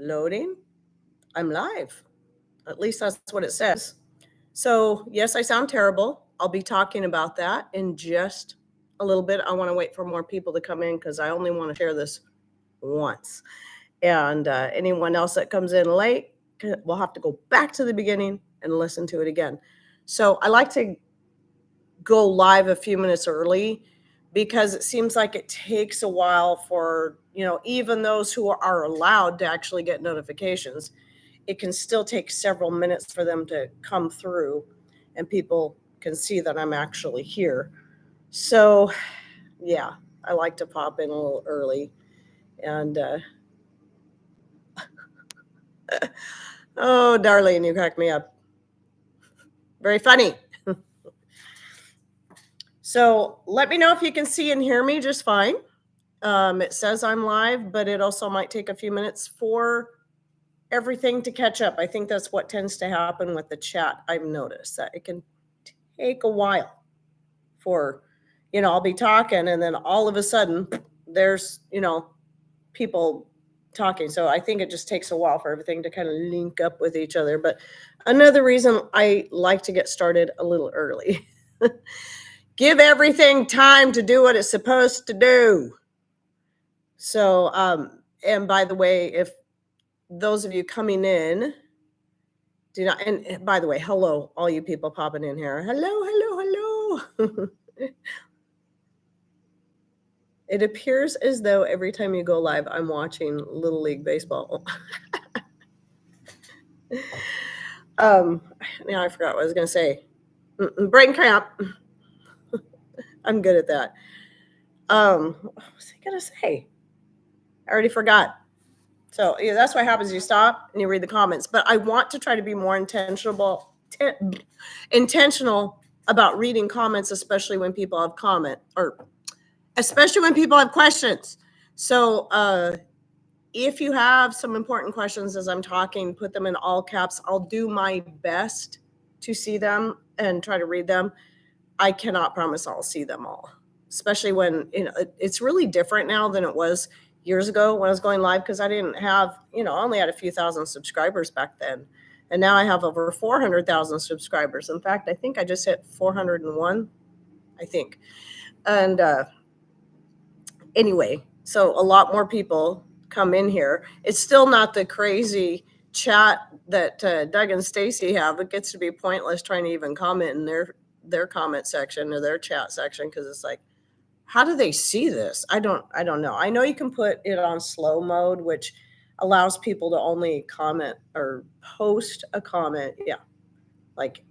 Loading. I'm live. At least that's what it says. So, yes, I sound terrible. I'll be talking about that in just a little bit. I want to wait for more people to come in because I only want to share this once. And anyone else that comes in late will have to go back to the beginning and listen to it again. So, I like to go live a few minutes early because it seems like it takes a while for, even those who are allowed to actually get notifications. It can still take several minutes for them to come through and people can see that I'm actually here. So, yeah, I like to pop in a little early. And, oh, Darlene, you cracked me up. Very funny. So, let me know if you can see and hear me just fine. It says I'm live, but it also might take a few minutes for everything to catch up. I think that's what tends to happen with the chat. I've noticed that it can take a while for, I'll be talking and then all of a sudden there's, people talking. So I think it just takes a while for everything to kind of link up with each other. But another reason I like to get started a little early. Give everything time to do what it's supposed to do. So, and by the way, if those of you coming in do not, and by the way, hello, all you people popping in here. Hello. It appears as though every time you go live, I'm watching Little League Baseball. Now I forgot what I was going to say. Brain cramp. I'm good at that. What was I going to say? I already forgot. So yeah, that's what happens. You stop and you read the comments. But I want to try to be more intentional about reading comments, especially when people have especially when people have questions. So if you have some important questions as I'm talking, put them in all caps. I'll do my best to see them and try to read them. I cannot promise I'll see them all, especially when it's really different now than it was years ago when I was going live, because I didn't have, I only had a few thousand subscribers back then. And now I have over 400,000 subscribers. In fact, I think I just hit 401, I think. And anyway, so a lot more people come in here. It's still not the crazy chat that Doug and Stacy have. It gets to be pointless trying to even comment in their comment section or their chat section, because it's like, how do they see this? I don't know. I know you can put it on slow mode, which allows people to only comment or post a comment, like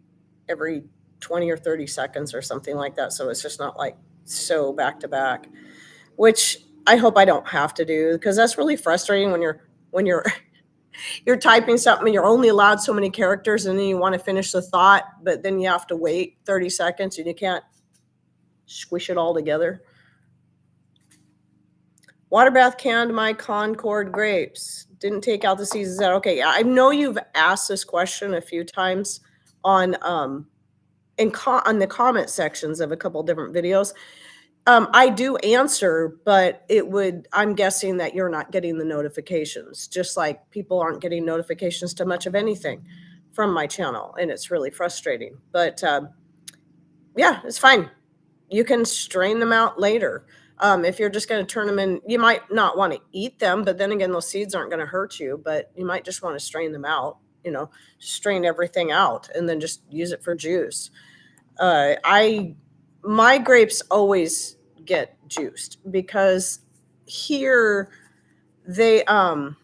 every 20 or 30 seconds or something like that. So it's just not like so back to back, which I hope I don't have to do, because that's really frustrating when you're you're typing something and you're only allowed so many characters, and then you want to finish the thought, but then you have to wait 30 seconds and you can't squish it all together. Water bath canned my Concord grapes. Didn't take out the seeds. Is that okay? I know you've asked this question a few times on on the comment sections of a couple different videos. I do answer, but I'm guessing that you're not getting the notifications, just like people aren't getting notifications to much of anything from my channel. And it's really frustrating, but yeah, it's fine. You can strain them out later. If you're just going to turn them in, you might not want to eat them, but then again, those seeds aren't going to hurt you, but you might just want to strain them out, strain everything out and then just use it for juice. My grapes always get juiced because here they don't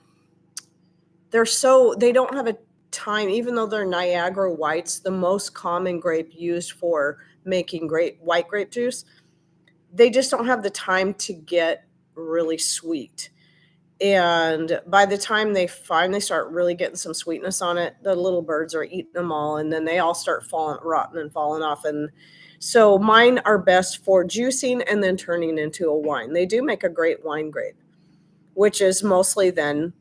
have a time, even though they're Niagara whites, the most common grape used for making white grape juice, they just don't have the time to get really sweet. And by the time they finally start really getting some sweetness on it, the little birds are eating them all, and then they all start rotting and falling off. And so mine are best for juicing and then turning into a wine. They do make a great wine grape, which is mostly then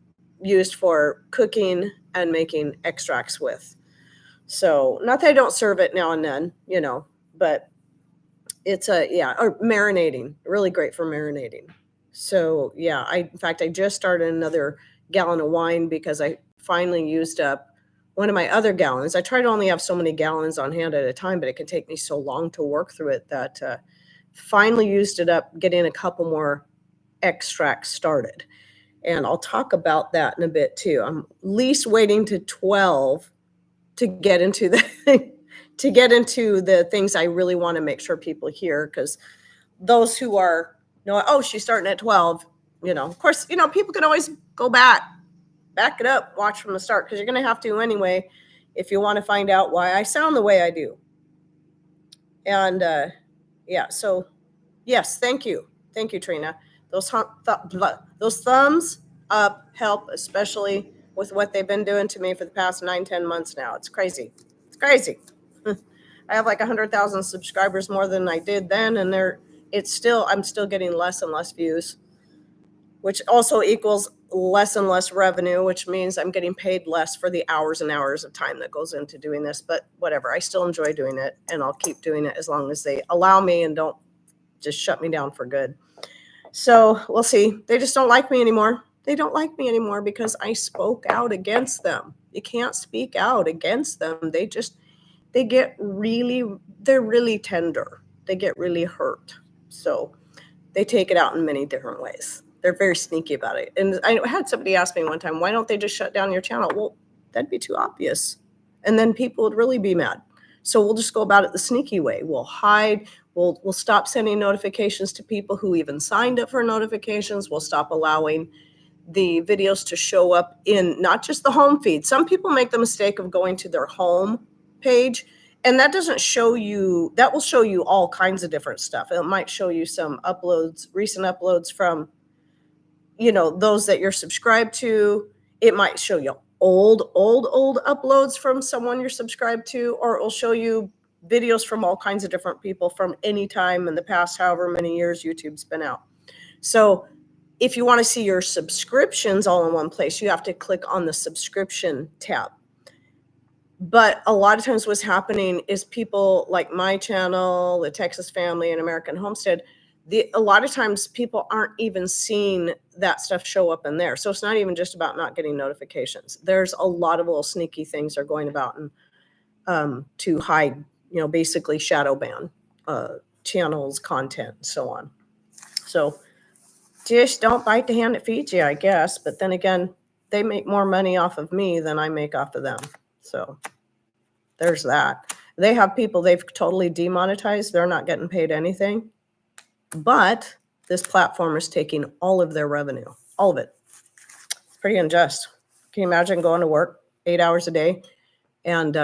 used for cooking and making extracts with. So not that I don't serve it now and then, but it's or marinating, really great for marinating. So yeah, in fact, I just started another gallon of wine because I finally used up one of my other gallons. I try to only have so many gallons on hand at a time, but it can take me so long to work through it that finally used it up, getting a couple more extracts started. And I'll talk about that in a bit too. I'm at least waiting to 12 to get into the to get into the things I really want to make sure people hear, because those who are, oh, she's starting at 12, of course, people can always go back it up, watch from the start, because you're going to have to anyway if you want to find out why I sound the way I do. And yeah, so yes, thank you, Trina. Those thumbs up help, especially with what they've been doing to me for the past 9-10 months now. It's crazy. I have like 100,000 subscribers more than I did then, and I'm still getting less and less views, which also equals less and less revenue, which means I'm getting paid less for the hours and hours of time that goes into doing this. But whatever, I still enjoy doing it, and I'll keep doing it as long as they allow me and don't just shut me down for good. So we'll see. They just don't like me anymore. They don't like me anymore because I spoke out against them. You can't speak out against them. They're really tender. They get really hurt. So they take it out in many different ways. They're very sneaky about it. And I had somebody ask me one time, why don't they just shut down your channel? Well, that'd be too obvious. And then people would really be mad. So we'll just go about it the sneaky way. We'll hide. We'll stop sending notifications to people who even signed up for notifications. We'll stop allowing the videos to show up in not just the home feed. Some people make the mistake of going to their home page, and that doesn't show you, that will show you all kinds of different stuff. It might show you some uploads, recent uploads from, those that you're subscribed to. It might show you old uploads from someone you're subscribed to, or it will show you videos from all kinds of different people from any time in the past, however many years YouTube's been out. So if you want to see your subscriptions all in one place, you have to click on the subscription tab. But a lot of times what's happening is people like my channel, the Texas Family and American Homestead, a lot of times people aren't even seeing that stuff show up in there. So it's not even just about not getting notifications. There's a lot of little sneaky things they're going about and to hide, basically shadow ban channels, content, and so on. So just don't bite the hand that feeds you, I guess. But then again, they make more money off of me than I make off of them. So there's that. They have people they've totally demonetized. They're not getting paid anything. But this platform is taking all of their revenue, all of it. It's pretty unjust. Can you imagine going to work 8 hours a day and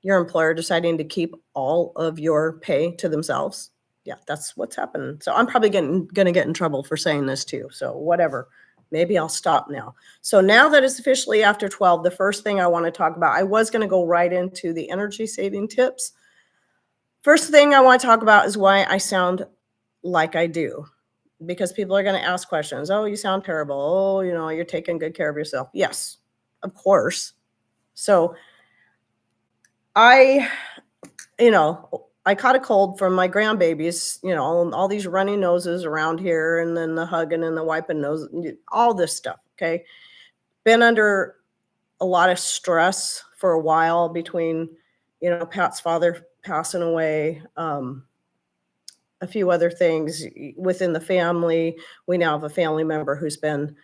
your employer deciding to keep all of your pay to themselves? Yeah, that's what's happening. So I'm probably going to get in trouble for saying this too. So whatever. Maybe I'll stop now. So now that it's officially after 12, the first thing I want to talk about, I was going to go right into the energy saving tips. First thing I want to talk about is why I sound like I do, because people are going to ask questions. Oh, you sound terrible. Oh, you're taking good care of yourself. Yes, of course. So I caught a cold from my grandbabies, all these runny noses around here, and then the hugging and the wiping nose, all this stuff. Okay. Been under a lot of stress for a while between, Pat's father passing away, a few other things within the family. We now have a family member who's been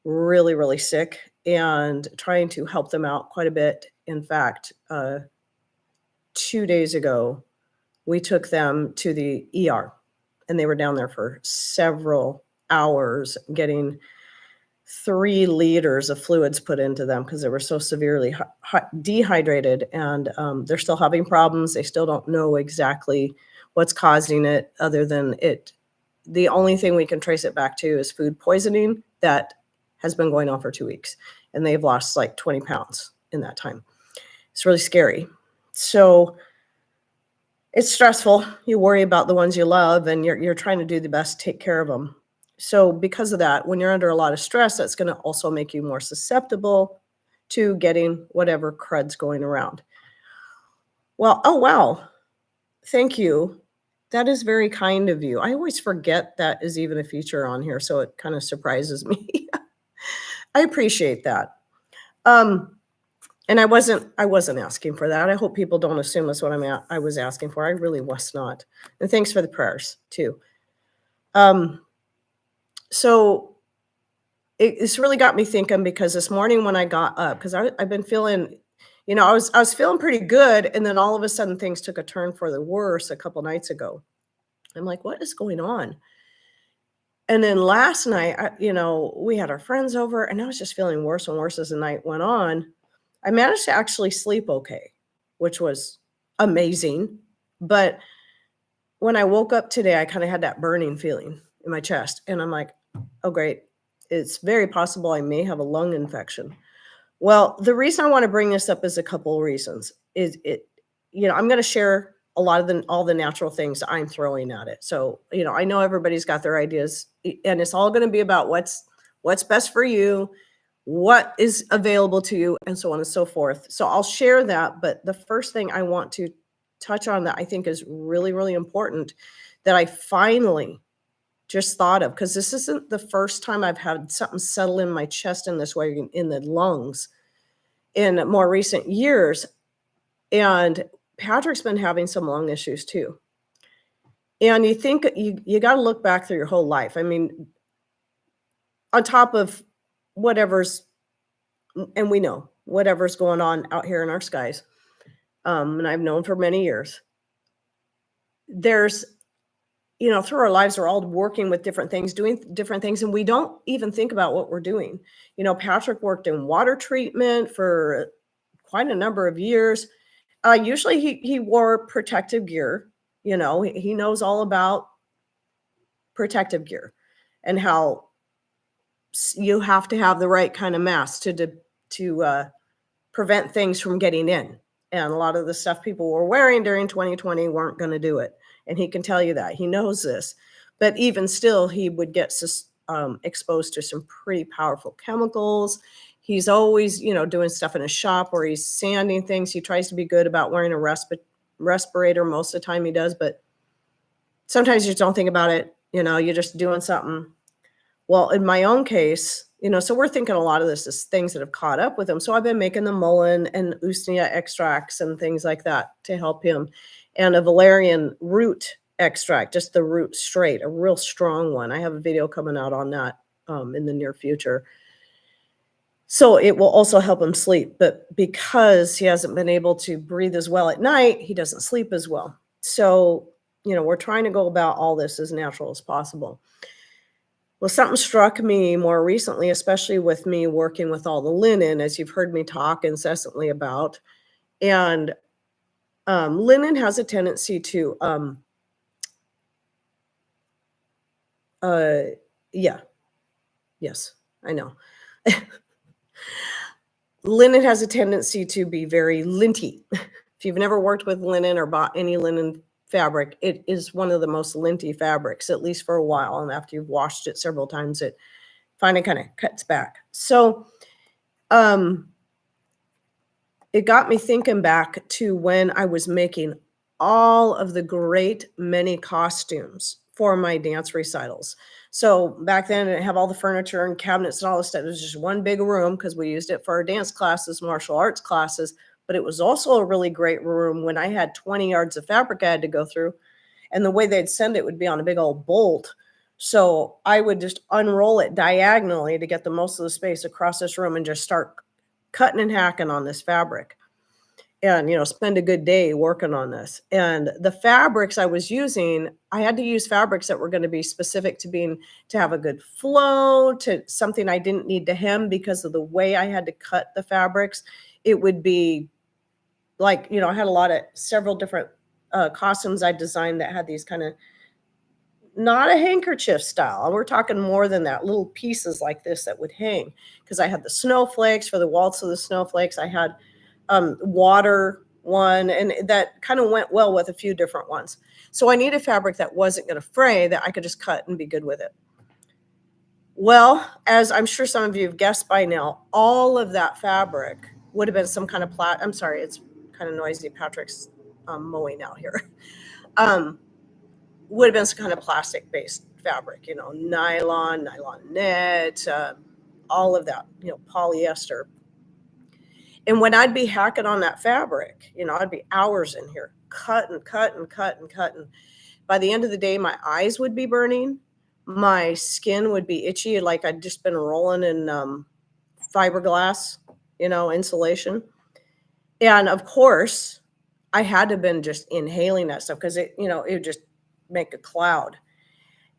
really, really sick, and trying to help them out quite a bit. In fact, 2 days ago, we took them to the ER, and they were down there for several hours getting 3 liters of fluids put into them because they were so severely dehydrated, and they're still having problems. They still don't know exactly what's causing it, other than the only thing we can trace it back to is food poisoning that has been going on for 2 weeks, and they've lost like 20 pounds in that time. It's really scary. So it's stressful. You worry about the ones you love, and you're trying to do the best to take care of them. So because of that, when you're under a lot of stress, that's going to also make you more susceptible to getting whatever crud's going around. Well, oh, wow. Thank you. That is very kind of you. I always forget that is even a feature on here, so it kind of surprises me. I appreciate that. Um, and I wasn't asking for that. I hope people don't assume that's what I was asking for. I really was not. And thanks for the prayers too. Um, so it's really got me thinking because this morning when I got up, because I've been feeling, I was feeling pretty good, and then all of a sudden things took a turn for the worse a couple nights ago. I'm like, what is going on? And then last night, we had our friends over, and I was just feeling worse and worse as the night went on. I managed to actually sleep okay, which was amazing. But when I woke up today, I kind of had that burning feeling in my chest. And I'm like, oh, great. It's very possible I may have a lung infection. Well, the reason I want to bring this up is a couple of reasons. I'm going to share a lot of all the natural things I'm throwing at it. So, I know everybody's got their ideas, and it's all going to be about what's best for you, what is available to you, and so on and so forth. So I'll share that. But the first thing I want to touch on that I think is really, really important that I finally just thought of, because this isn't the first time I've had something settle in my chest in this way, in the lungs, in more recent years. And Patrick's been having some lung issues too. And you think you got to look back through your whole life. I mean, on top of whatever's, and we know whatever's going on out here in our skies, and I've known for many years, there's, through our lives, we're all working with different things, doing different things, and we don't even think about what we're doing. Patrick worked in water treatment for quite a number of years. Usually he wore protective gear. He knows all about protective gear and how you have to have the right kind of mask to prevent things from getting in. And a lot of the stuff people were wearing during 2020 weren't going to do it. And he can tell you that. He knows this. But even still, he would get exposed to some pretty powerful chemicals. He's always, doing stuff in a shop where he's sanding things. He tries to be good about wearing a respirator most of the time he does, but sometimes you just don't think about it. You're just doing something. Well, in my own case, so we're thinking a lot of this is things that have caught up with him. So I've been making the mullein and usnea extracts and things like that to help him, and a valerian root extract, just the root straight, a real strong one. I have a video coming out on that in the near future. So it will also help him sleep. But because he hasn't been able to breathe as well at night, he doesn't sleep as well. So, we're trying to go about all this as natural as possible. Well, something struck me more recently, especially with me working with all the linen, as you've heard me talk incessantly about. And linen has a tendency to, yeah, yes, I know. Linen has a tendency to be very linty. If you've never worked with linen or bought any linen fabric, it is one of the most linty fabrics, at least for a while. And after you've washed it several times, it finally kind of cuts back. So it got me thinking back to when I was making all of the great many costumes for my dance recitals. So back then, I didn't have all the furniture and cabinets and all this stuff. It was just one big room because we used it for our dance classes, martial arts classes. But it was also a really great room when I had 20 yards of fabric I had to go through. And the way they'd send it would be on a big old bolt. So I would just unroll it diagonally to get the most of the space across this room and just start cutting and hacking on this fabric. And, spend a good day working on this. And the fabrics I was using, I had to use fabrics that were going to be specific to have a good flow, to something I didn't need to hem because of the way I had to cut the fabrics. It would be like, I had several different costumes I designed that had these kind of, not a handkerchief style. We're talking more than that, little pieces like this that would hang. Because I had the snowflakes for the waltz of the snowflakes. I had water one, and that kind of went well with a few different ones. So I needed fabric that wasn't going to fray, that I could just cut and be good with it. Well, as I'm sure some of you have guessed by now, all of that fabric would have been some kind of I'm sorry, it's kind of noisy. Patrick's mowing out here. Would have been some kind of plastic-based fabric, nylon net, all of that, polyester. And when I'd be hacking on that fabric, I'd be hours in here cutting, cutting, cutting, cutting. By the end of the day, my eyes would be burning. My skin would be itchy, like I'd just been rolling in fiberglass, insulation. And of course, I had to been just inhaling that stuff because it would just make a cloud.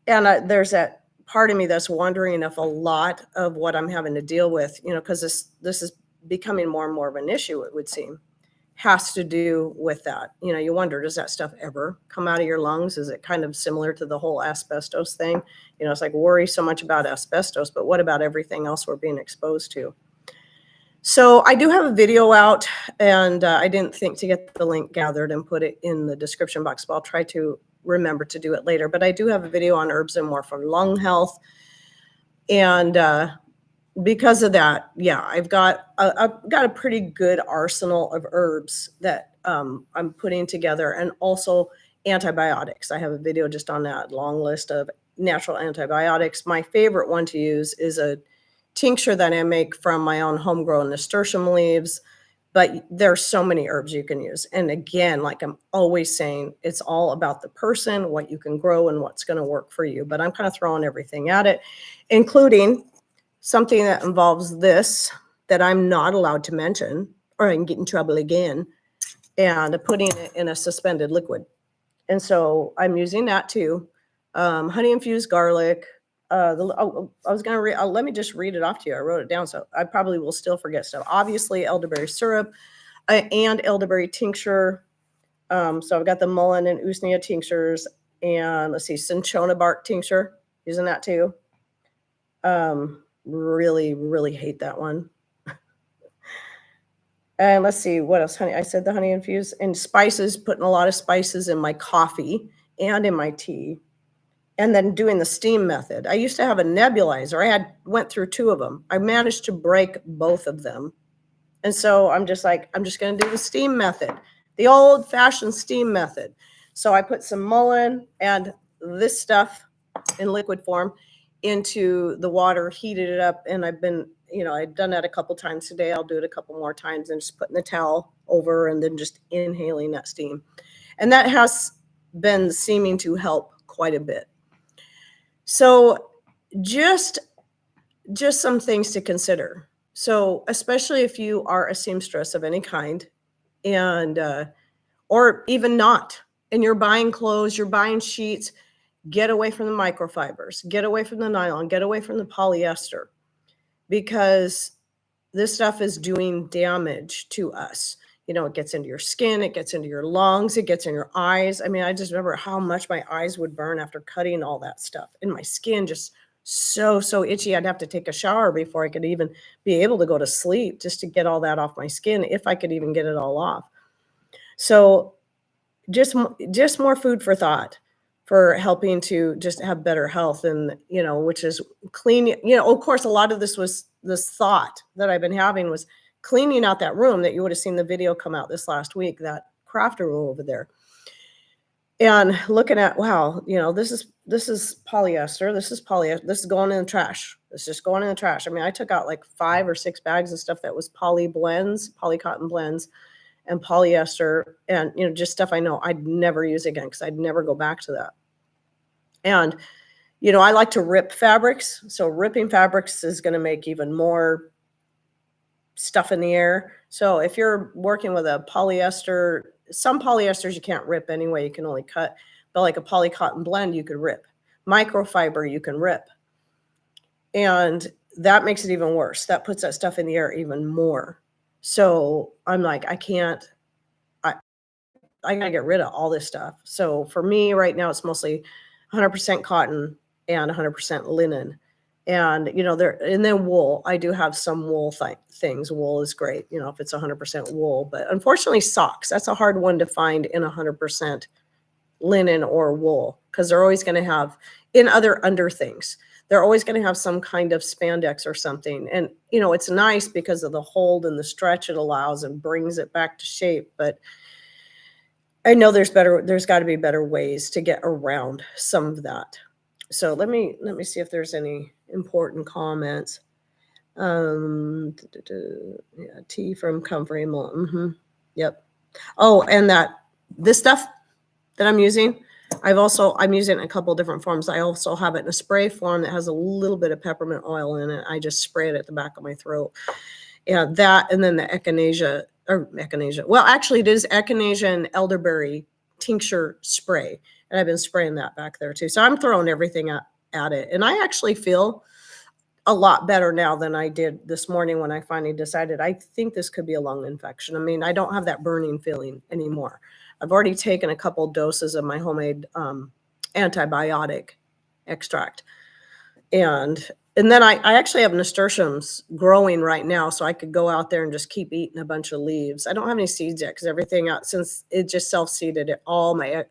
And there's that part of me that's wondering if a lot of what I'm having to deal with, because this is becoming more and more of an issue, it would seem, has to do with that. You wonder, does that stuff ever come out of your lungs? Is it kind of similar to the whole asbestos thing? It's like worry so much about asbestos, but what about everything else we're being exposed to? So I do have a video out, and I didn't think to get the link gathered and put it in the description box, but I'll try to remember to do it later. But I do have a video on herbs and more for lung health. And because of that, yeah, I've got a pretty good arsenal of herbs that I'm putting together, and also antibiotics. I have a video just on that long list of natural antibiotics. My favorite one to use is a tincture that I make from my own homegrown nasturtium leaves, but there's so many herbs you can use. And again, like I'm always saying, it's all about the person, what you can grow, and what's going to work for you. But I'm kind of throwing everything at it, including something that involves this that I'm not allowed to mention, or I can get in trouble again, and putting it in a suspended liquid. And so I'm using that too. Honey infused garlic. I was going to read, let me just read it off to you. I wrote it down, so I probably will still forget stuff. Obviously, elderberry syrup and elderberry tincture. So I've got the mullein and usnea tinctures, and let's see, cinchona bark tincture, using that too. Really, really hate that one. And let's see, what else? Honey, I said the honey infused, and spices, putting a lot of spices in my coffee and in my tea. And then doing the steam method. I used to have a nebulizer. I went through 2 of them. I managed to break both of them. And so I'm just going to do the steam method, the old fashioned steam method. So I put some mullein and this stuff in liquid form into the water, heated it up. And I've done that a couple times today. I'll do it a couple more times, and just putting the towel over and then just inhaling that steam. And that has been seeming to help quite a bit. So just some things to consider. So especially if you are a seamstress of any kind, and or even not, and you're buying clothes, you're buying sheets, get away from the microfibers, get away from the nylon, get away from the polyester, because this stuff is doing damage to us. It gets into your skin, it gets into your lungs, it gets in your eyes. I mean, I just remember how much my eyes would burn after cutting all that stuff, and my skin just so itchy. I'd have to take a shower before I could even be able to go to sleep, just to get all that off my skin, if I could even get it all off. So just more food for thought for helping to just have better health, and which is clean. Of course, a lot of this thought that I've been having was cleaning out that room that you would have seen the video come out this last week, that crafter room over there, and looking at, wow, this is polyester, this is going in the trash. It's just going in the trash. I mean, I took out like 5 or 6 bags of stuff that was poly cotton blends, and polyester, and just stuff I know I'd never use again, because I'd never go back to that. And I like to rip fabrics, so ripping fabrics is going to make even more stuff in the air. So if you're working with a polyester, some polyesters you can't rip anyway, you can only cut, but like a poly cotton blend you could rip. Microfiber you can rip, and that makes it even worse. That puts that stuff in the air even more. So I'm like, I gotta get rid of all this stuff. So for me right now, it's mostly 100% cotton and 100% linen. And, and then wool. I do have some wool things. Wool is great, if it's 100% wool. But unfortunately, socks, that's a hard one to find in 100% linen or wool, because they're always going to have, in other under things, they're always going to have some kind of spandex or something. And, it's nice because of the hold and the stretch it allows and brings it back to shape. But I know there's got to be better ways to get around some of that. So let me see if there's any important comments. Yeah, tea from Comfrey. Yep. Oh, and this stuff that I'm using, I'm using it in a couple different forms. I also have it in a spray form that has a little bit of peppermint oil in it. I just spray it at the back of my throat. Yeah, that, and then the echinacea, or echinacea. Well, actually, it is echinacea and elderberry tincture spray, and I've been spraying that back there too. So I'm throwing everything at it, and I actually feel a lot better now than I did this morning when I finally decided I think this could be a lung infection. I mean, I don't have that burning feeling anymore. I've already taken a couple doses of my homemade antibiotic extract, and then I actually have nasturtiums growing right now, so I could go out there and just keep eating a bunch of leaves. I don't have any seeds yet because everything out, since it just self-seeded it, all my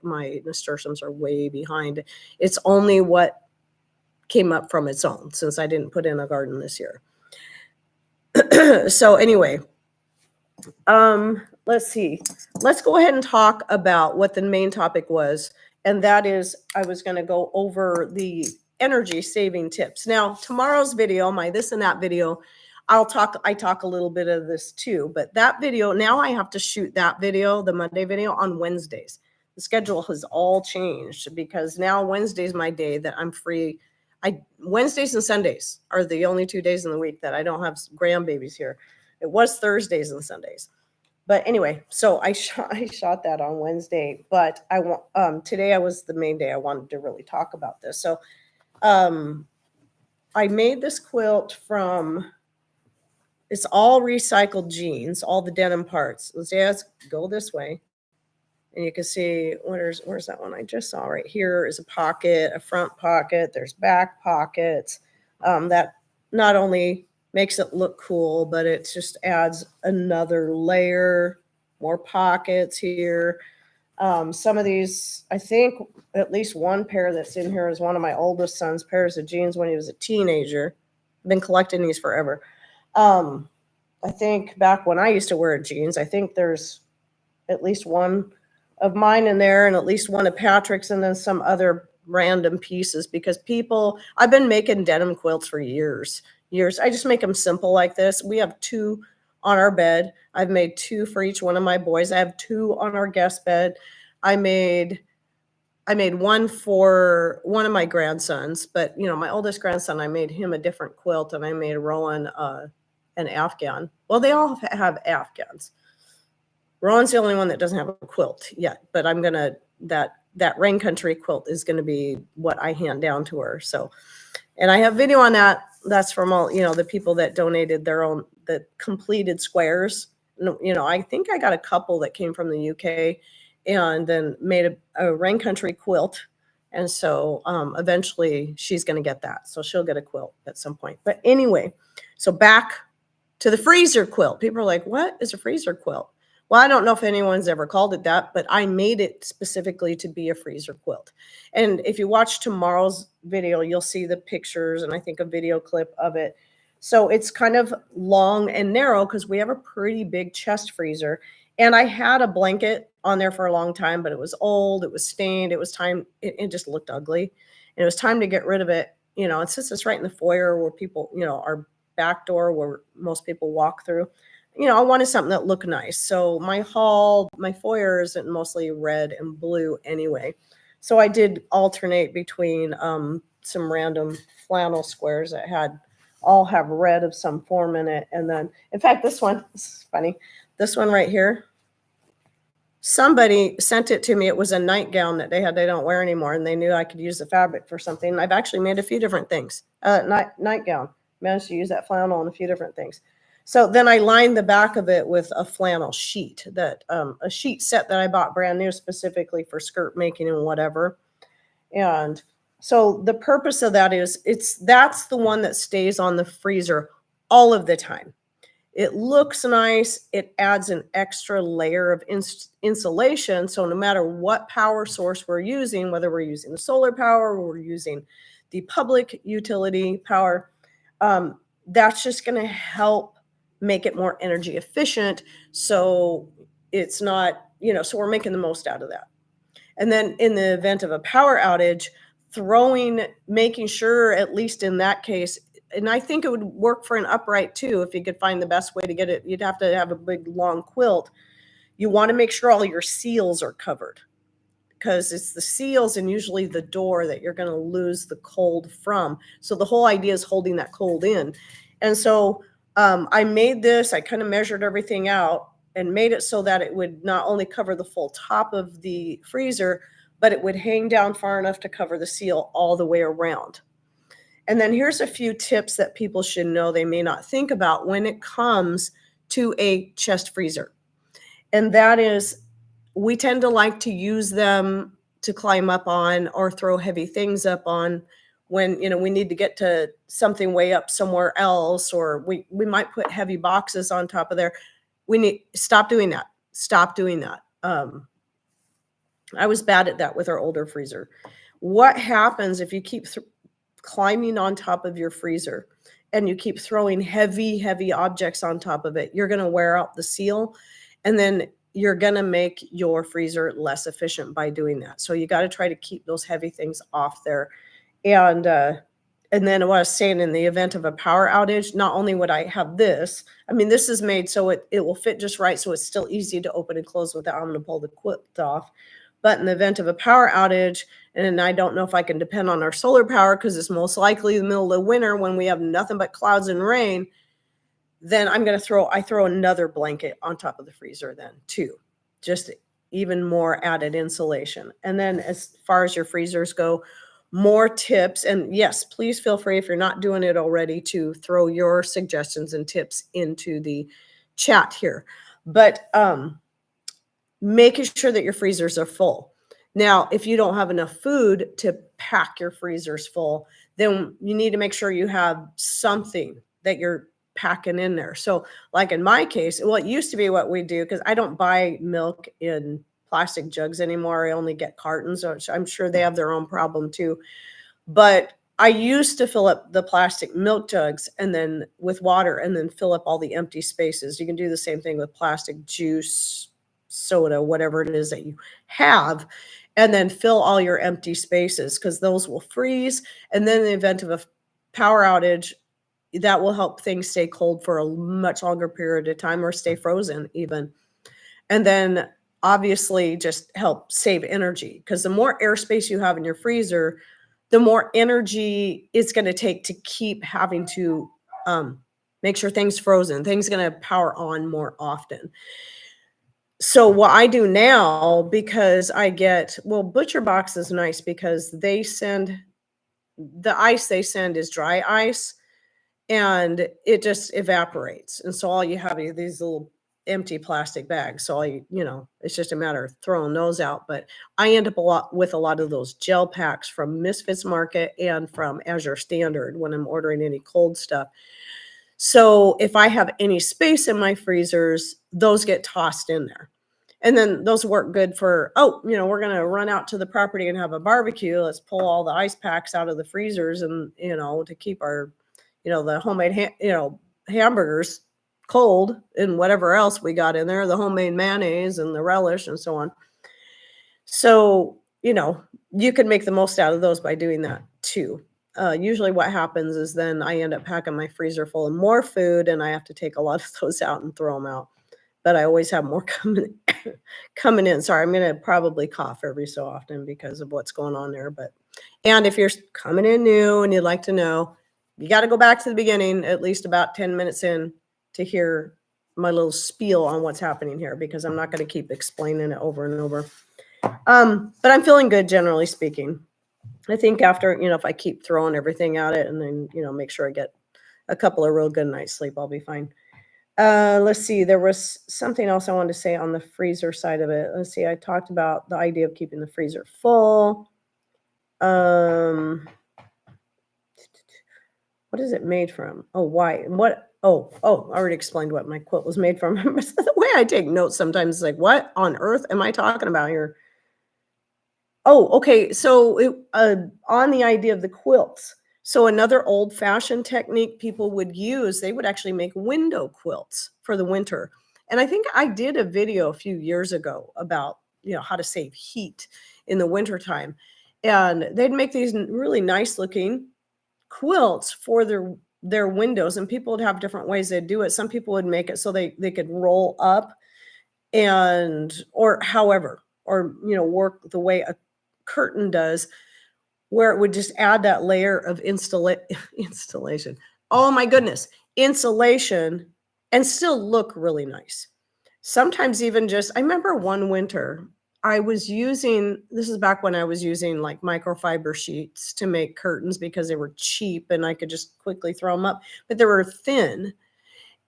nasturtiums are way behind. It's only what came up from its own, since I didn't put in a garden this year. So anyway, let's see. Let's go ahead and talk about what the main topic was, and that is I was going to go over the energy saving tips. Now, tomorrow's video, my this and that video, I talk a little bit of this too, but that video, now I have to shoot that video, the Monday video, on Wednesdays. The schedule has all changed because now Wednesday's my day that I'm free. Wednesdays and Sundays are the only 2 days in the week that I don't have grandbabies here. It was Thursdays and Sundays. But anyway, so I shot that on Wednesday, but today was the main day I wanted to really talk about this. So I made this quilt it's all recycled jeans, all the denim parts. Let's go this way. And you can see, where's that one I just saw? Right here is a pocket, a front pocket. There's back pockets. That not only makes it look cool, but it just adds another layer, more pockets here. Some of these, I think at least one pair that's in here is one of my oldest son's pairs of jeans when he was a teenager. I've been collecting these forever. I think back when I used to wear jeans, I think there's at least one of mine in there and at least one of Patrick's, and then some other random pieces, because I've been making denim quilts for years. I just make them simple like this. We have 2 on our bed. I've made 2 for each one of my boys. I have 2 on our guest bed. I made one for one of my grandsons, but my oldest grandson, I made him a different quilt, and I made Rowan an Afghan. Well, they all have Afghans. Rowan's the only one that doesn't have a quilt yet, but I'm gonna that rain country quilt is gonna be what I hand down to her. So, and I have video on that. That's from all the people that donated the completed squares. I think I got a couple that came from the UK, and then made a rain country quilt. And so eventually she's gonna get that. So she'll get a quilt at some point. But anyway, so back to the freezer quilt. People are like, what is a freezer quilt? Well, I don't know if anyone's ever called it that, but I made it specifically to be a freezer quilt. And if you watch tomorrow's video, you'll see the pictures and I think a video clip of it. So it's kind of long and narrow because we have a pretty big chest freezer. And I had a blanket on there for a long time, but it was old, it was stained, it was time, it just looked ugly. And it was time to get rid of it. And since it's right in the foyer where people, our back door where most people walk through, I wanted something that looked nice. So my foyer isn't mostly red and blue anyway. So I did alternate between some random flannel squares that all have red of some form in it. And then, in fact, this is funny. This one right here, somebody sent it to me. It was a nightgown that they don't wear anymore, and they knew I could use the fabric for something. I've actually made a few different things. Nightgown. Managed to use that flannel on a few different things. So then I lined the back of it with a flannel sheet, a sheet set that I bought brand new specifically for skirt making and whatever. And so the purpose of that is that's the one that stays on the freezer all of the time. It looks nice. It adds an extra layer of insulation. So no matter what power source we're using, whether we're using the solar power or we're using the public utility power, that's just going to help make it more energy efficient. So it's not, so we're making the most out of that. And then in the event of a power outage, making sure, at least in that case, and I think it would work for an upright too, if you could find the best way to get it. You'd have to have a big long quilt. You want to make sure all your seals are covered, because it's the seals and usually the door that you're going to lose the cold from. So the whole idea is holding that cold in. And so I made this, I kind of measured everything out and made it so that it would not only cover the full top of the freezer, but it would hang down far enough to cover the seal all the way around. And then here's a few tips that people should know they may not think about when it comes to a chest freezer. And that is, we tend to like to use them to climb up on or throw heavy things up on when, we need to get to something way up somewhere else, or we might put heavy boxes on top of there. We need stop doing that. Stop doing that. I was bad at that with our older freezer. What happens if you keep climbing on top of your freezer and you keep throwing heavy objects on top of it? You're going to wear out the seal, and then you're going to make your freezer less efficient by doing that. So you got to try to keep those heavy things off there. And then what I was saying, in the event of a power outage, not only would I have this, I mean, this is made so it will fit just right, so it's still easy to open and close without having to pull the quilt off. But in the event of a power outage, and I don't know if I can depend on our solar power because it's most likely the middle of the winter when we have nothing but clouds and rain, then I throw another blanket on top of the freezer then too, just even more added insulation. And then as far as your freezers go, more tips. And yes, please feel free, if you're not doing it already, to throw your suggestions and tips into the chat here. But making sure that your freezers are full. Now, if you don't have enough food to pack your freezers full, then you need to make sure you have something that you're packing in there. So like in my case, well, it used to be what we do, because I don't buy milk in plastic jugs anymore. I only get cartons. So I'm sure they have their own problem too. But I used to fill up the plastic milk jugs and then with water, and then fill up all the empty spaces. You can do the same thing with plastic juice, soda, whatever it is that you have, and then fill all your empty spaces, because those will freeze. And then in the event of a power outage, that will help things stay cold for a much longer period of time, or stay frozen even. And then obviously just help save energy, because the more airspace you have in your freezer, the more energy it's going to take to keep having to make sure things frozen. Things going to power on more often. So what I do now, because Butcher Box is nice because they send, the ice they send is dry ice, and it just evaporates. And so all you have are these little empty plastic bags. So it's just a matter of throwing those out. But I end up with a lot of those gel packs from Misfits Market and from Azure Standard when I'm ordering any cold stuff. So if I have any space in my freezers, those get tossed in there. And then those work good for, we're going to run out to the property and have a barbecue. Let's pull all the ice packs out of the freezers and, to keep our, the homemade, hamburgers cold, and whatever else we got in there, the homemade mayonnaise and the relish and so on. So, you can make the most out of those by doing that too. Usually what happens is then I end up packing my freezer full of more food, and I have to take a lot of those out and throw them out. But I always have more coming in. Sorry, I'm going to probably cough every so often because of what's going on there. And if you're coming in new and you'd like to know, you got to go back to the beginning, at least about 10 minutes in, to hear my little spiel on what's happening here, because I'm not going to keep explaining it over and over. But I'm feeling good, generally speaking. I think after, if I keep throwing everything at it and then, make sure I get a couple of real good nights sleep, I'll be fine. Let's see. There was something else I wanted to say on the freezer side of it. Let's see. I talked about the idea of keeping the freezer full. What is it made from? Oh, why? What? Oh, I already explained what my quilt was made from. The way I take notes sometimes is like, what on earth am I talking about here? Oh, okay. So on the idea of the quilts. So another old-fashioned technique people would use, they would actually make window quilts for the winter. And I think I did a video a few years ago about, how to save heat in the wintertime. And they'd make these really nice looking quilts for their their windows, and people would have different ways they'd do it. Some people would make it so they could roll up and or however, or work the way a curtain does, where it would just add that layer of installation. Oh my goodness, insulation, and still look really nice. Sometimes even just, I remember one winter I was using, this is back when I was using like microfiber sheets to make curtains because they were cheap and I could just quickly throw them up, but they were thin.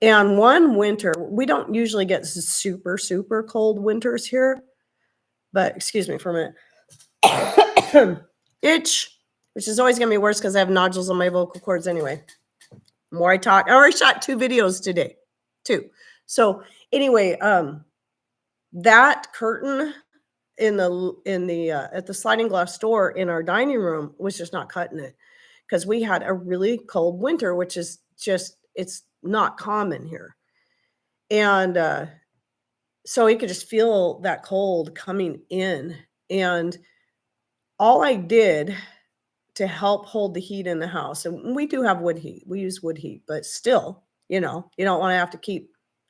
And one winter, we don't usually get super, super cold winters here, but excuse me for a minute. Itch, which is always going to be worse because I have nodules on my vocal cords anyway. The more I talk, I already shot 2 videos today, 2. So anyway, that curtain in the at the sliding glass door in our dining room was just not cutting it because we had a really cold winter, which is just, it's not common here. And so you could just feel that cold coming in. And all I did to help hold the heat in the house, and we do have wood heat, we use wood heat, but still, you don't want to have to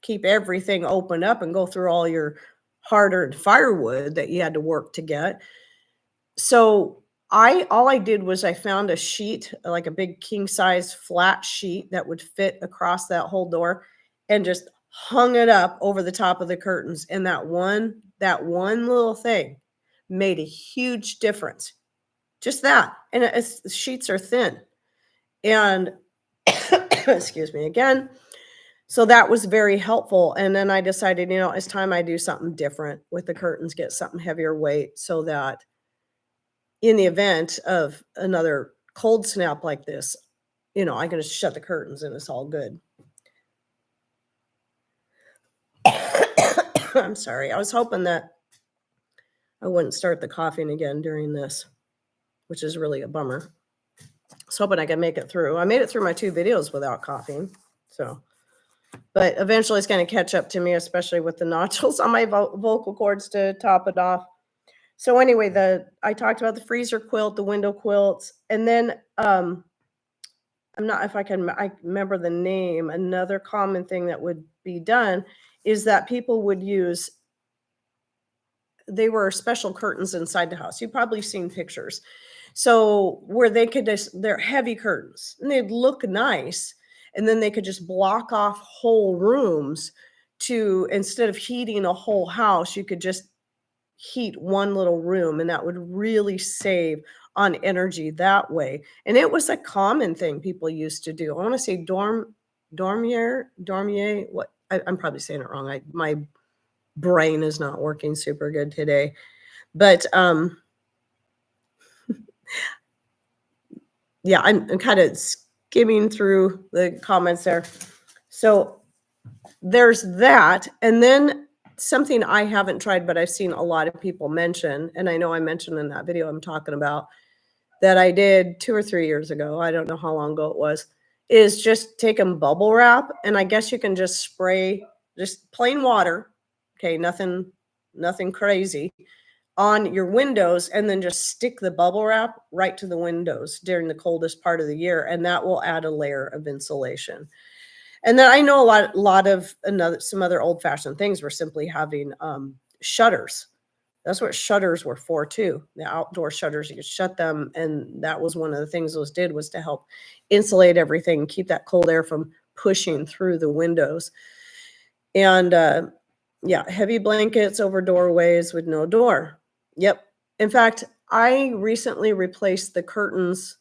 keep everything opened up and go through all your hard-earned firewood that you had to work to get. So all I did was I found a sheet, like a big king size flat sheet that would fit across that whole door, and just hung it up over the top of the curtains. And that one little thing made a huge difference. Just that. And the sheets are thin. And excuse me again. So that was very helpful. And then I decided, it's time I do something different with the curtains, get something heavier weight so that in the event of another cold snap like this, I can just shut the curtains and it's all good. I'm sorry. I was hoping that I wouldn't start the coughing again during this, which is really a bummer. I was hoping I could make it through. I made it through my 2 videos without coughing. But eventually it's going to catch up to me, especially with the nodules on my vocal cords to top it off. So anyway, I talked about the freezer quilt, the window quilts, and then I'm not, if I remember the name, another common thing that would be done is that people would use, they were special curtains inside the house. You've probably seen pictures. So where they could they're heavy curtains and they'd look nice. And then they could just block off whole rooms to, instead of heating a whole house, you could just heat one little room, and that would really save on energy that way. And it was a common thing people used to do. I want to say dormier, what, I'm probably saying it wrong. My brain is not working super good today, but yeah, I'm kind of skimming through the comments there. So there's that. And then something I haven't tried, but I've seen a lot of people mention, and I know I mentioned in that video I'm talking about that I did 2 or 3 years ago, I don't know how long ago it was, is just taking bubble wrap, and I guess you can just spray just plain water, okay, nothing crazy, on your windows, and then just stick the bubble wrap right to the windows during the coldest part of the year, and that will add a layer of insulation. And then I know a lot of some other old-fashioned things were simply having shutters. That's what shutters were for too. The outdoor shutters, you could shut them, and that was one of the things those did, was to help insulate everything, keep that cold air from pushing through the windows. And yeah, heavy blankets over doorways with no door. Yep. In fact, I recently replaced the curtains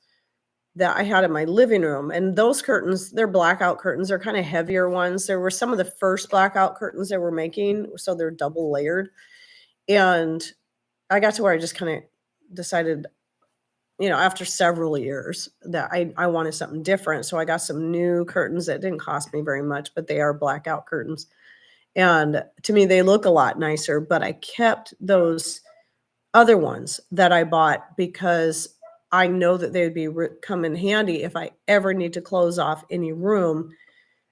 that I had in my living room, and those curtains, they're blackout curtains. They're kind of heavier ones. There were some of the first blackout curtains they were making, so they're double layered. And I got to where I just kind of decided, after several years, that I wanted something different. So I got some new curtains that didn't cost me very much, but they are blackout curtains. And to me, they look a lot nicer, but I kept those other ones that I bought because I know that they would come in handy if I ever need to close off any room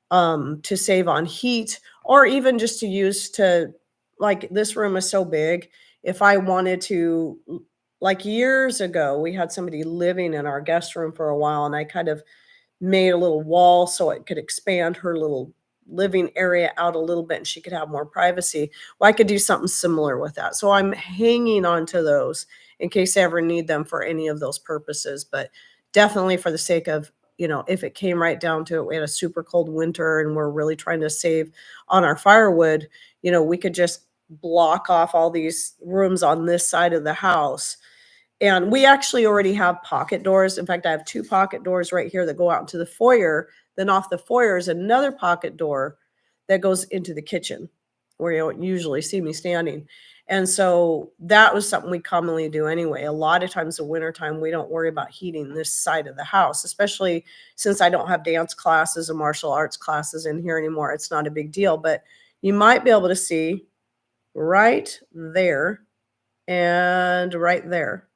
to save on heat, or even just to use to, like, this room is so big. If I wanted to, like years ago, we had somebody living in our guest room for a while, and I kind of made a little wall so it could expand her little living area out a little bit and she could have more privacy. Well, I could do something similar with that. So I'm hanging on to those in case I ever need them for any of those purposes. But definitely for the sake of, if it came right down to it, we had a super cold winter and we're really trying to save on our firewood, we could just block off all these rooms on this side of the house. And we actually already have pocket doors. In fact, I have 2 pocket doors right here that go out into the foyer. Then off the foyer is another pocket door that goes into the kitchen where you don't usually see me standing. And so that was something we commonly do anyway. A lot of times in wintertime, we don't worry about heating this side of the house, especially since I don't have dance classes and martial arts classes in here anymore. It's not a big deal, but you might be able to see right there and right there.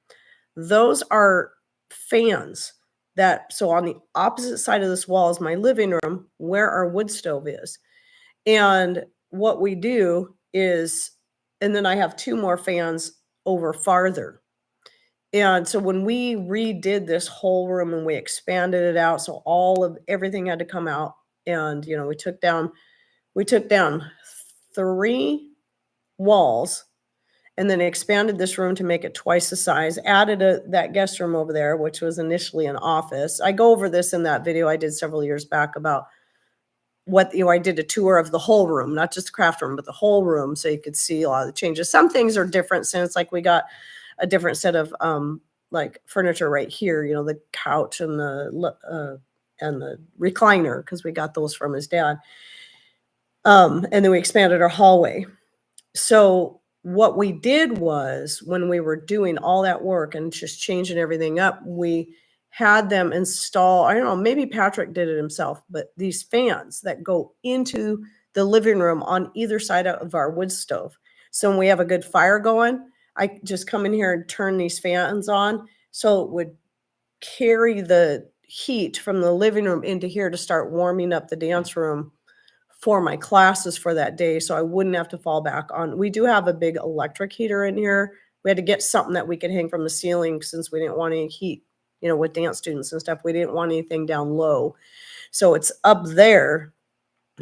Those are fans so on the opposite side of this wall is my living room where our wood stove is. And what we do is, and then I have 2 more fans over farther. And so when we redid this whole room and we expanded it out, so everything had to come out. And, we took down 3 walls and then expanded this room to make it twice the size, added that guest room over there, which was initially an office. I go over this in that video I did several years back about I did a tour of the whole room, not just the craft room, but the whole room, so you could see a lot of the changes. Some things are different since, like, we got a different set of like furniture right here, the couch and the recliner, because we got those from his dad. And then we expanded our hallway. So what we did was, when we were doing all that work and just changing everything up, we had them install, I don't know, maybe Patrick did it himself, but these fans that go into the living room on either side of our wood stove. So when we have a good fire going, I just come in here and turn these fans on so it would carry the heat from the living room into here to start warming up the dance room for my classes for that day, so I wouldn't have to fall back on. We do have a big electric heater in here. We had to get something that we could hang from the ceiling since we didn't want any heat, with dance students and stuff. We didn't want anything down low. So it's up there.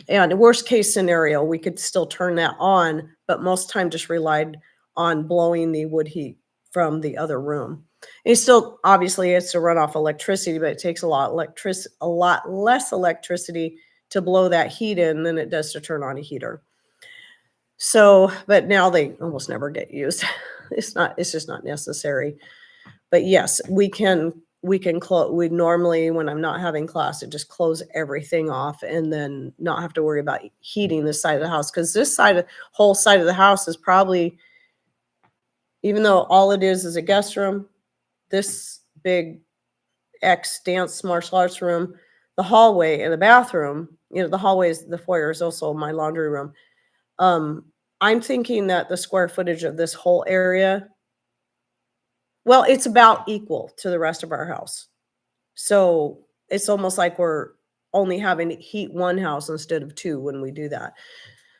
And worst case scenario, we could still turn that on, but most time just relied on blowing the wood heat from the other room. And still, obviously, it's to run off electricity, but it takes a lot less electricity to blow that heat in than it does to turn on a heater. So, but now they almost never get used. It's just not necessary. But yes, we can close. We normally, when I'm not having class, just close everything off and then not have to worry about heating this side of the house. Because this whole side of the house is probably, even though all it is a guest room, this big dance martial arts room, the hallway and the bathroom, the foyer is also my laundry room. I'm thinking that the square footage of this whole area, well, it's about equal to the rest of our house. So it's almost like we're only having to heat one house instead of 2 when we do that.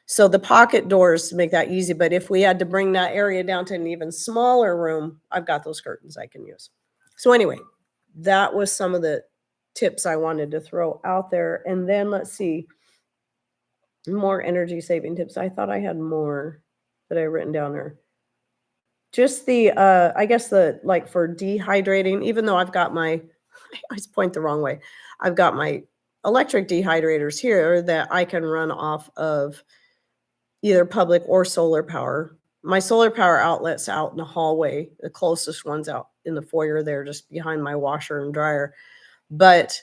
So the pocket doors make that easy. But if we had to bring that area down to an even smaller room, I've got those curtains I can use. So anyway, that was some of the tips I wanted to throw out there. And then let's see, more energy saving tips. I thought I had more that I written down there. Just I guess for dehydrating, even though I've got I always point the wrong way. I've got my electric dehydrators here that I can run off of either public or solar power. My solar power outlet's out in the hallway. The closest one's out in the foyer there, just behind my washer and dryer. But,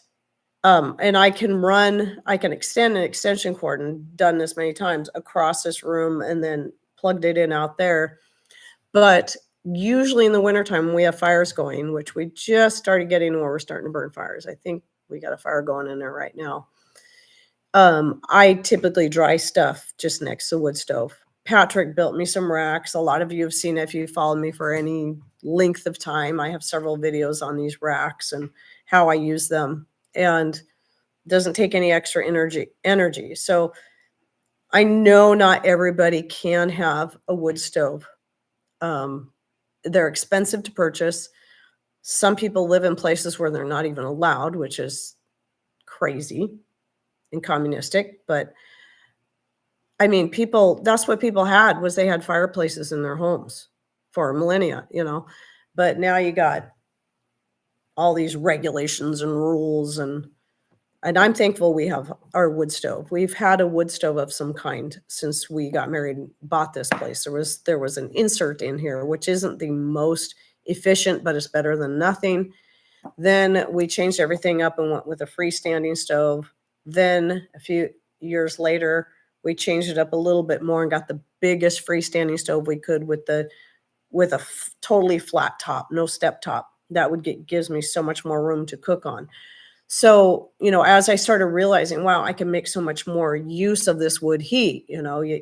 and I can extend an extension cord, and done this many times, across this room and then plugged it in out there. But usually in the wintertime when we have fires going, which we just started getting where we're starting to burn fires. I think we got a fire going in there right now. I typically dry stuff just next to the wood stove. Patrick built me some racks. A lot of you have seen it if you followed me for any length of time. I have several videos on these racks and how I use them, and it doesn't take any extra energy. So I know not everybody can have a wood stove. They're expensive to purchase. Some people live in places where they're not even allowed, which is crazy and communistic, but I mean, people, that's what people had, was they had fireplaces in their homes for millennia, but now you got all these regulations and rules, and I'm thankful we have our wood stove. We've had a wood stove of some kind since we got married and bought this place. There was an insert in here, which isn't the most efficient, but it's better than nothing. Then we changed everything up and went with a freestanding stove. Then a few years later, we changed it up a little bit more and got the biggest freestanding stove we could with a totally flat top, no step top. That gives me so much more room to cook on. So, as I started realizing, wow, I can make so much more use of this wood heat,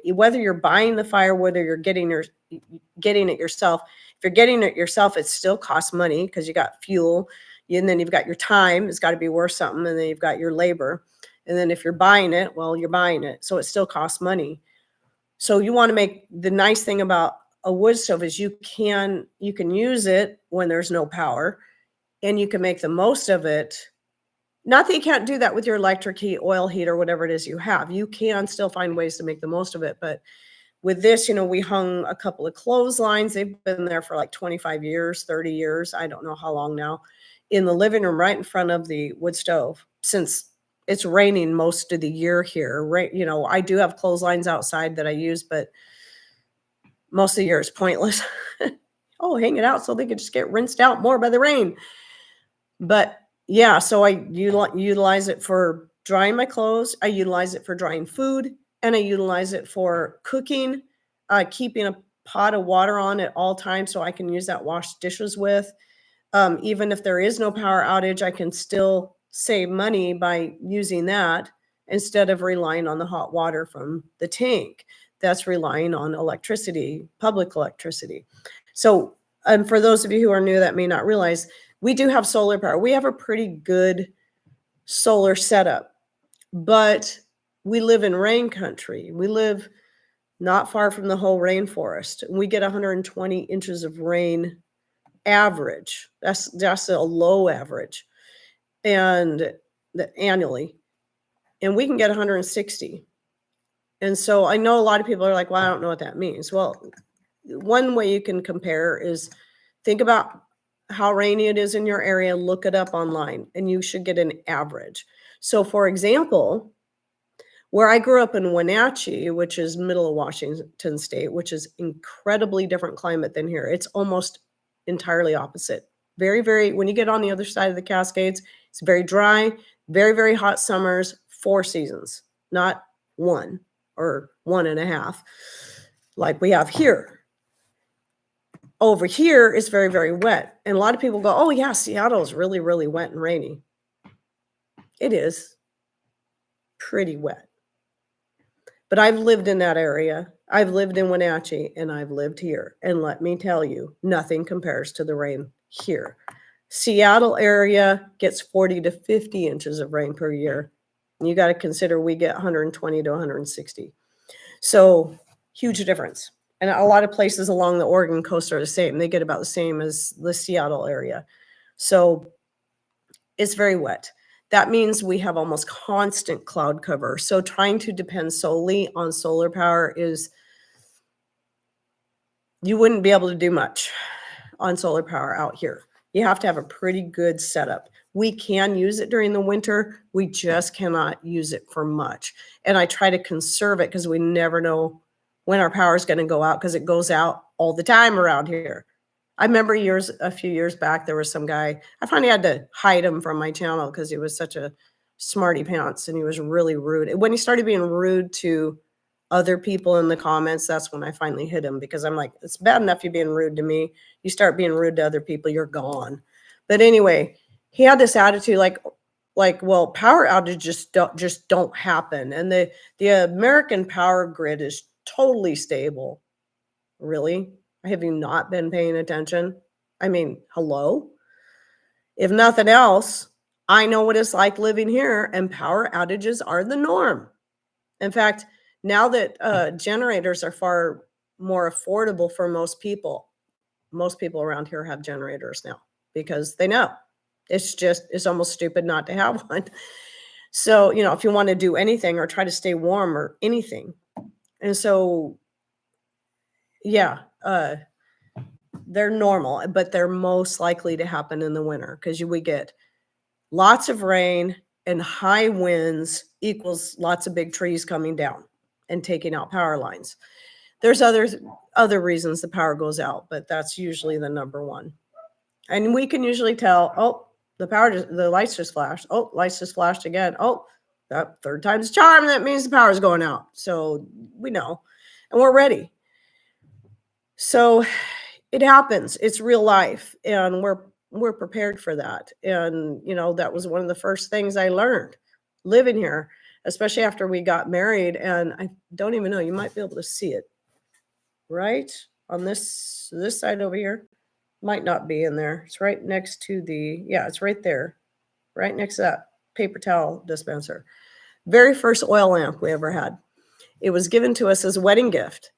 whether you're buying the firewood or you're getting it yourself. If you're getting it yourself, it still costs money because you got fuel, and then you've got your time. It's got to be worth something. And then you've got your labor. And then if you're buying it, well, you're buying it. So it still costs money. So you want to make the nice thing about a wood stove is you can use it when there's no power, and you can make the most of it. Not that you can't do that with your electric heat, oil heat, or whatever it is you have. You can still find ways to make the most of it. But with this, we hung a couple of clotheslines. They've been there for like 25 years, 30 years. I don't know how long now, in the living room right in front of the wood stove, since it's raining most of the year here. Right. I do have clotheslines outside that I use, but most of the year it's pointless. Oh, hang it out so they could just get rinsed out more by the rain. But yeah, so I utilize it for drying my clothes. I utilize it for drying food, and I utilize it for cooking, keeping a pot of water on at all times so I can use that wash dishes with. Even if there is no power outage, I can still save money by using that instead of relying on the hot water from the tank. That's relying on electricity, public electricity. So, for those of you who are new that may not realize, we do have solar power. We have a pretty good solar setup, but we live in rain country. We live not far from the whole rainforest. We get 120 inches of rain average. That's a low average, and annually, and we can get 160. And so I know a lot of people are like, well, I don't know what that means. Well, one way you can compare is think about how rainy it is in your area, look it up online, and you should get an average. So for example, where I grew up in Wenatchee, which is middle of Washington state, which is incredibly different climate than here. It's almost entirely opposite. Very, very, when you get on the other side of the Cascades, it's very dry, very, very hot summers, 4 seasons, not 1 or 1.5 like we have here. Over here, it's very, very wet. And a lot of people go, oh, yeah, Seattle is really, really wet and rainy. It is pretty wet. But I've lived in that area. I've lived in Wenatchee, and I've lived here. And let me tell you, nothing compares to the rain here. Seattle area gets 40 to 50 inches of rain per year. And you got to consider we get 120 to 160. So huge difference. And a lot of places along the Oregon coast are the same. They get about the same as the Seattle area. So it's very wet. That means we have almost constant cloud cover. So trying to depend solely on solar power you wouldn't be able to do much on solar power out here. You have to have a pretty good setup. We can use it during the winter. We just cannot use it for much. And I try to conserve it because we never know when our power is going to go out, because it goes out all the time around here. I remember a few years back, there was some guy, I finally had to hide him from my channel because he was such a smarty pants and he was really rude. When he started being rude to other people in the comments, that's when I finally hit him, because I'm like, it's bad enough you being rude to me. You start being rude to other people, you're gone. But anyway, he had this attitude like, well, power outages just don't happen. And the American power grid is totally stable. Really? Have you not been paying attention? I mean, hello? If nothing else, I know what it's like living here, and power outages are the norm. In fact, now that generators are far more affordable for most people around here have generators now because they know it's almost stupid not to have one. So, if you want to do anything or try to stay warm or anything. And so, yeah, they're normal, but they're most likely to happen in the winter because we get lots of rain and high winds equals lots of big trees coming down and taking out power lines. There's other reasons the power goes out, but that's usually the number one. And we can usually tell, oh, the lights just flashed. Oh, lights just flashed again. Oh, that third time's a charm. That means the power's going out. So we know, and we're ready. So it happens. It's real life, and we're prepared for that. And that was one of the first things I learned living here, especially after we got married. And I don't even know, you might be able to see it right on this side over here. Might not be in there. It's right next to it's right there, right next to that paper towel dispenser. Very first oil lamp we ever had. It was given to us as a wedding gift.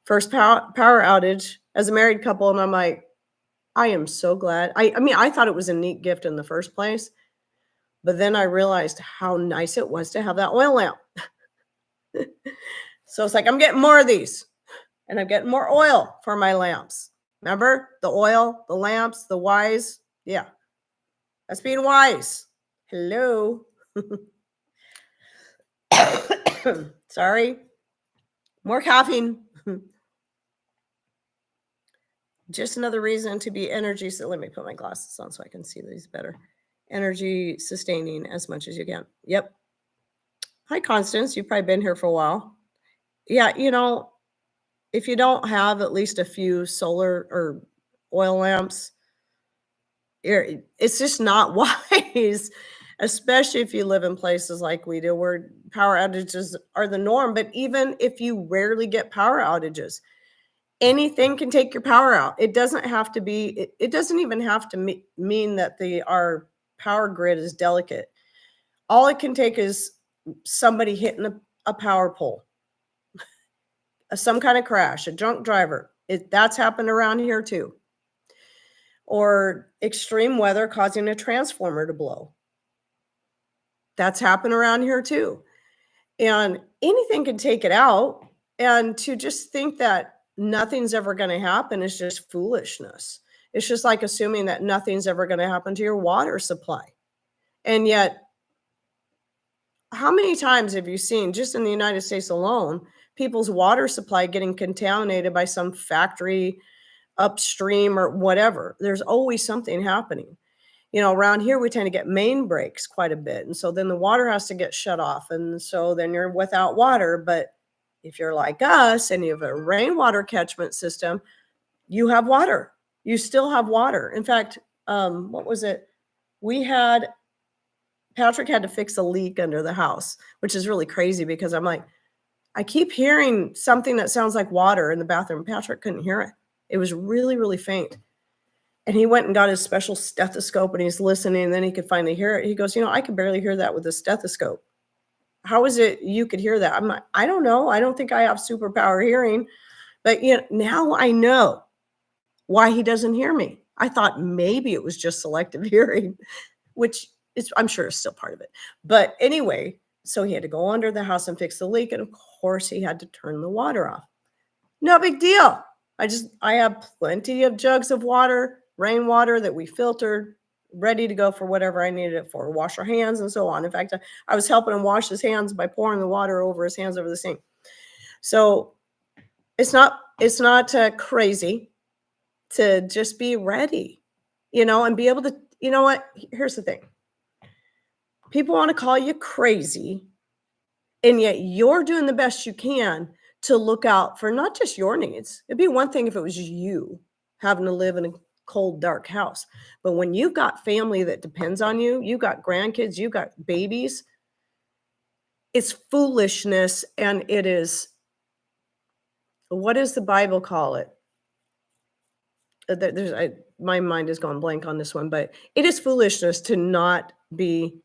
First power outage as a married couple, and I'm like, I am so glad. I mean, I thought it was a neat gift in the first place, but then I realized how nice it was to have that oil lamp. So it's like, I'm getting more of these, and I'm getting more oil for my lamps. Remember the oil, the lamps, the wise? Yeah, that's being wise. Hello. Sorry. More caffeine. Just another reason to be energy. So let me put my glasses on so I can see these better. Energy sustaining as much as you can. Yep. Hi, Constance. You've probably been here for a while. Yeah, if you don't have at least a few solar or oil lamps, it's just not wise, especially if you live in places like we do where power outages are the norm. But even if you rarely get power outages, anything can take your power out. It doesn't have to be, it doesn't even have to mean that our power grid is delicate. All it can take is somebody hitting a power pole, some kind of crash, a drunk driver. That's happened around here too. Or extreme weather causing a transformer to blow. That's happened around here too. And anything can take it out. And to just think that nothing's ever going to happen is just foolishness. It's just like assuming that nothing's ever going to happen to your water supply. And yet, how many times have you seen, just in the United States alone, people's water supply getting contaminated by some factory upstream or whatever? There's always something happening. Around here, we tend to get main breaks quite a bit. And so then the water has to get shut off. And so then you're without water. But if you're like us and you have a rainwater catchment system, you have water. You still have water. In fact, what was it? Patrick had to fix a leak under the house, which is really crazy because I'm like, I keep hearing something that sounds like water in the bathroom. Patrick couldn't hear it. It was really, really faint. And he went and got his special stethoscope and he's listening, and then he could finally hear it. He goes, I could barely hear that with a stethoscope. How is it you could hear that? I'm like, I don't know. I don't think I have superpower hearing. But now I know why he doesn't hear me. I thought maybe it was just selective hearing, which I'm sure is still part of it. But anyway, so he had to go under the house and fix the leak. And of course, he had to turn the water off. No big deal. I have plenty of jugs of water, rainwater that we filtered, ready to go for whatever I needed it for, wash our hands and so on. In fact, I was helping him wash his hands by pouring the water over his hands over the sink. So it's not crazy to just be ready, and be able to, what? Here's the thing. People want to call you crazy, and yet you're doing the best you can to look out for not just your needs. It'd be one thing if it was you having to live in a cold, dark house. But when you've got family that depends on you, you've got grandkids, you've got babies, it's foolishness. And it is, what does the Bible call it? My mind is going blank on this one, but it is foolishness to not be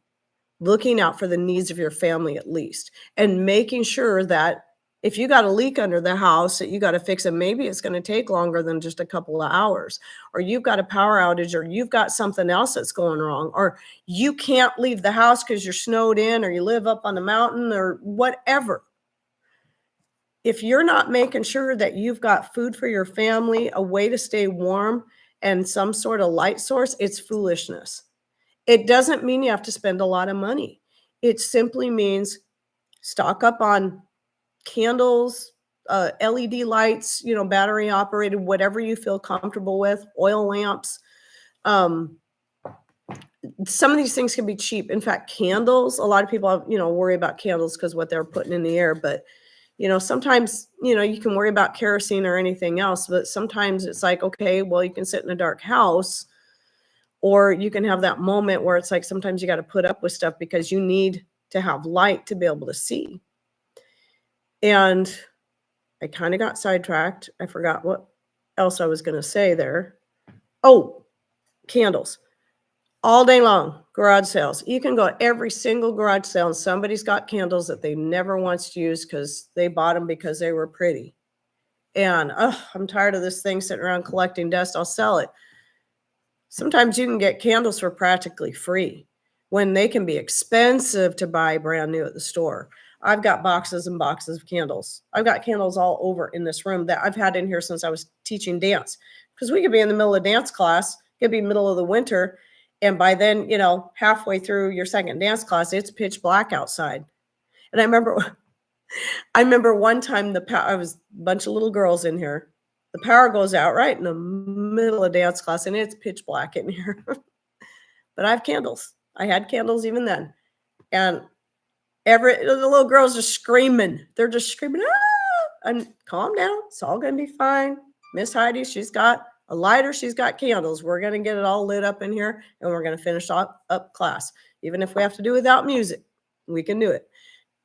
looking out for the needs of your family at least, and making sure that If you got a leak under the house that you got to fix, and maybe it's going to take longer than just a couple of hours, or you've got a power outage, or you've got something else that's going wrong, or you can't leave the house because you're snowed in, or you live up on the mountain, or whatever. If you're not making sure that you've got food for your family, a way to stay warm, and some sort of light source, it's foolishness. It doesn't mean you have to spend a lot of money. It simply means stock up on candles, LED lights, battery operated, whatever you feel comfortable with, oil lamps. Some of these things can be cheap. In fact, candles, a lot of people, worry about candles because what they're putting in the air, but sometimes, you can worry about kerosene or anything else, but sometimes it's like, okay, well, you can sit in a dark house, or you can have that moment where it's like, sometimes you got to put up with stuff because you need to have light to be able to see. And I kind of got sidetracked. I forgot what else I was going to say there. Oh, candles. All day long, garage sales. You can go to every single garage sale and somebody's got candles that they never once used because they bought them because they were pretty. And I'm tired of this thing sitting around collecting dust. I'll sell it. Sometimes you can get candles for practically free when they can be expensive to buy brand new at the store. I've got boxes and boxes of candles. I've got candles all over in this room that I've had in here since I was teaching dance, because we could be in the middle of dance class, it could be middle of the winter, and by then, halfway through your second dance class, it's pitch black outside. And I remember one time I was a bunch of little girls in here. The power goes out right in the middle of dance class, and it's pitch black in here. But I have candles. I had candles even then. And the little girls are screaming. They're just screaming, ah! And calm down. It's all going to be fine. Miss Heidi, she's got a lighter. She's got candles. We're going to get it all lit up in here, and we're going to finish up class. Even if we have to do without music, we can do it.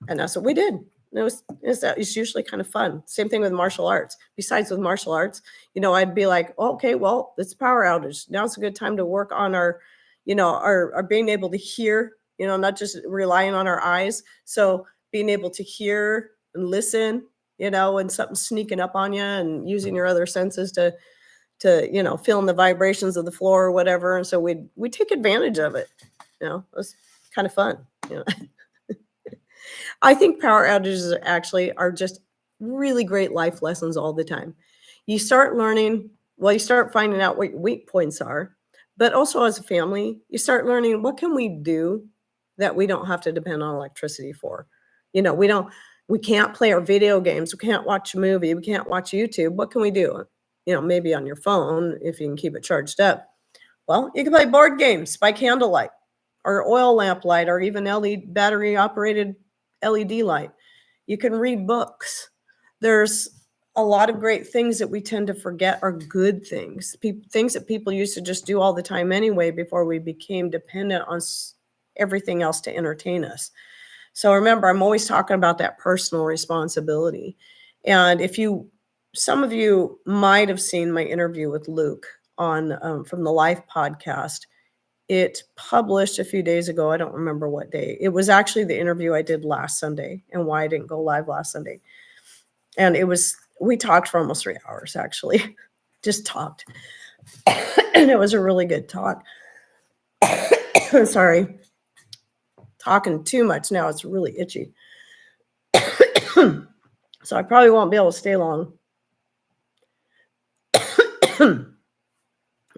And that's what we did. It's usually kind of fun. Same thing with martial arts. Besides with martial arts, I'd be like, okay, well, it's power outage. Now's a good time to work on our being able to hear, not just relying on our eyes. So being able to hear and listen, and something sneaking up on you, and using your other senses to feeling the vibrations of the floor or whatever. And so we take advantage of it. It was kind of fun. I think power outages actually are just really great life lessons all the time. You start finding out what your weak points are, but also as a family, you start learning, what can we do that we don't have to depend on electricity for? We can't play our video games. We can't watch a movie. We can't watch YouTube. What can we do? Maybe on your phone, if you can keep it charged up. Well, you can play board games by candlelight, or oil lamp light, or even LED battery operated LED light. You can read books. There's a lot of great things that we tend to forget are good things. Things that people used to just do all the time anyway before we became dependent on everything else to entertain us. So remember, I'm always talking about that personal responsibility. And some of you might have seen my interview with Luke on from the Life podcast. It published a few days ago. I don't remember what day. It was actually the interview I did last Sunday, and why I didn't go live last Sunday. And we talked for almost 3 hours, actually. Just talked. And it was a really good talk. Sorry. Talking too much now. It's really itchy. So I probably won't be able to stay long.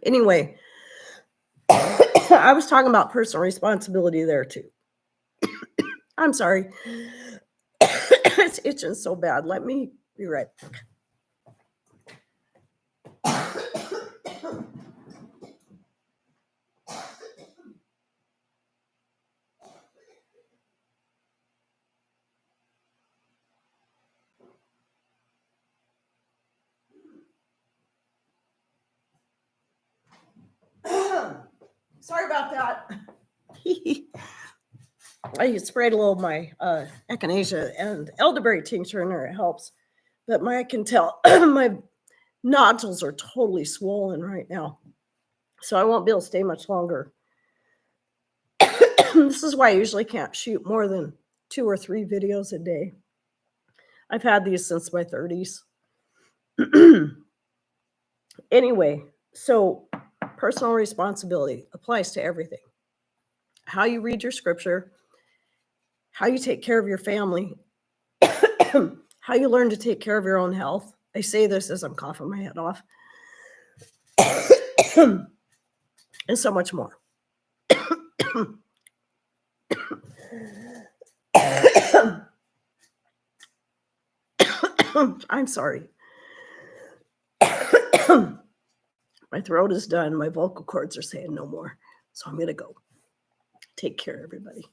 Anyway, I was talking about personal responsibility there too. I'm sorry. It's itching so bad. Let me be right back. Sorry about that. I sprayed a little of my echinacea and elderberry tincture in there. It helps. But I can tell my nodules are totally swollen right now. So I won't be able to stay much longer. This is why I usually can't shoot more than 2 or 3 videos a day. I've had these since my 30s. Anyway, so personal responsibility applies to everything. How you read your scripture, how you take care of your family, how you learn to take care of your own health. I say this as I'm coughing my head off. And so much more. I'm sorry. My throat is done. My vocal cords are saying no more. So I'm going to go. Take care, everybody.